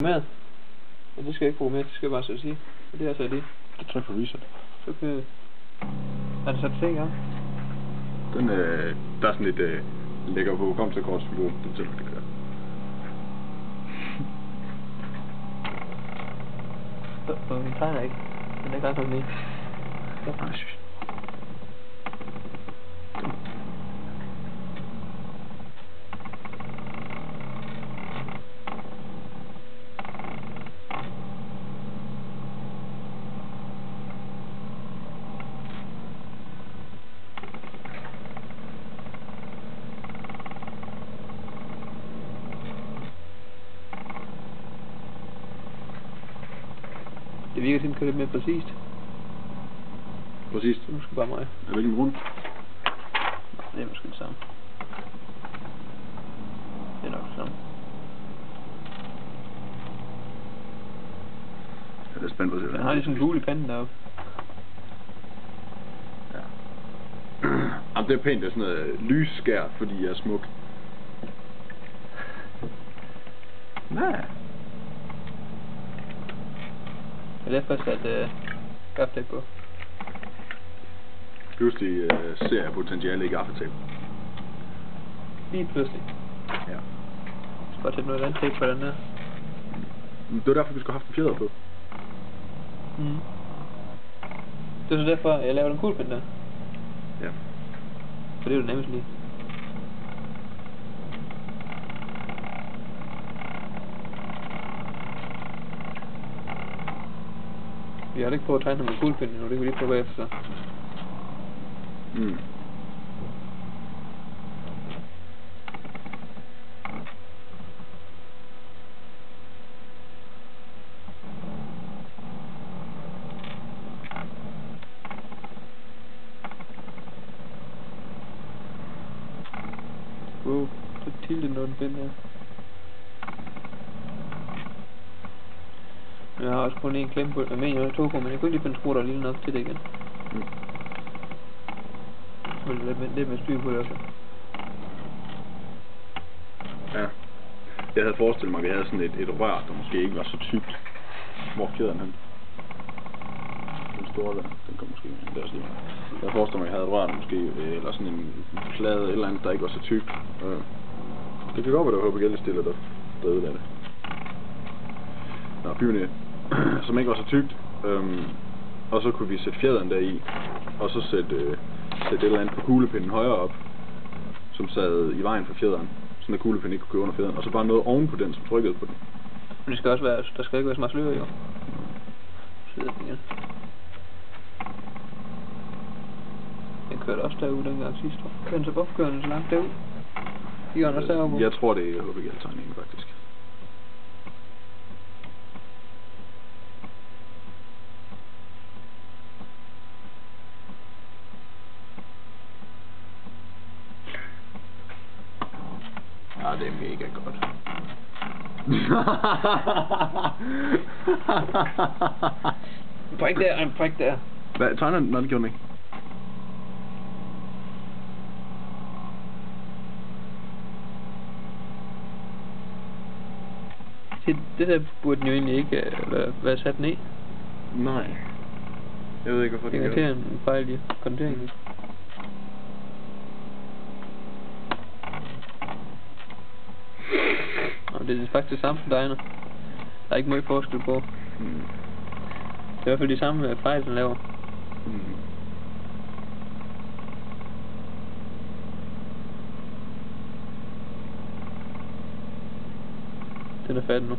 Med? Ja, det skal jeg ikke bruge mere, det skal jeg bare så sige. Og det er altså det. Det tryk på reset. Så kan... Er det sat til i gang? Den, der er sådan et lægger på hukommelseskortsfigur, den til det kører. Den tegner ikke. Den er ikke ret godt lige. Nej, jeg synes. Det virker til at køre lidt mere præcist. Præcis. Det er måske bare mig. Er det ikke en grund? Det er måske det samme. Det er nok det samme. Ja, det er spændt på at se. Den har lige sådan en gul i panden deroppe. Ja. Jamen, det er pænt, det er sådan noget lysskær, fordi jeg er smuk. Nej. Jeg er først sat gaffedæk på. Pludselig ser jeg potentiale i gaffetape. Lige pludselig. Ja. Jeg skal bare tage noget andet tape på den der. Det var derfor, vi skulle have haft en fjeder på. Mm. Det er så derfor, jeg laver den kuglepind der. Ja. For det er jo det nemmest lige. Vi har ikke prøvet at tegne med kuglepinden nu, det kan vi lige prøve efter så. Mm. Wow, så tiltet noget den pind her. Jeg har også kun en klemme på, jeg mener, jeg har 2 på, men jeg kunne ikke lige finde skruer, der er lille nok til det igen. Mm. Men lidt med styr på det også. Ja. Jeg havde forestillet mig, at vi havde sådan et rør, der måske ikke var så tykt. Hvor fjederen hen? Den store der, den kom måske med. Det er også lige meget. Jeg forestiller mig, at jeg havde et rør, der måske, eller sådan en plade, eller andet, der ikke var så tykt. Det kan godt være, der var HPGL-stiller, der ødelagde det. Nå, byvene, som ikke var så tykt. Og så kunne vi sætte fjederen der i, og så sætte et eller andet på kuglepinden højere op, som sad i vejen for fjederen, sådan at kuglepinden ikke kunne køre under fjederen, og så bare noget oven på den, som trykkede på den. Men det skal også være, der skal ikke være så meget slør jo. Sidder den igen. Den kørte også derude dengang sidst. Kører den så opkørende så langt derud? De gør den også derude? Jeg tror det er HPGL-tegningen faktisk. Ja, det er mega godt. En prik der, en prik der. Hvad tegner den? Nå, det gjorde den ikke. Det der burde den jo egentlig ikke være sat ned. Nej. Jeg ved ikke, hvorfor det gør. Det er en fejl i konteringen. Og det er faktisk det samme som diner. Der er ikke meget forskel på. Mm. Det er i hvert fald de samme fejl, den laver. Mm. Den er færdig nu.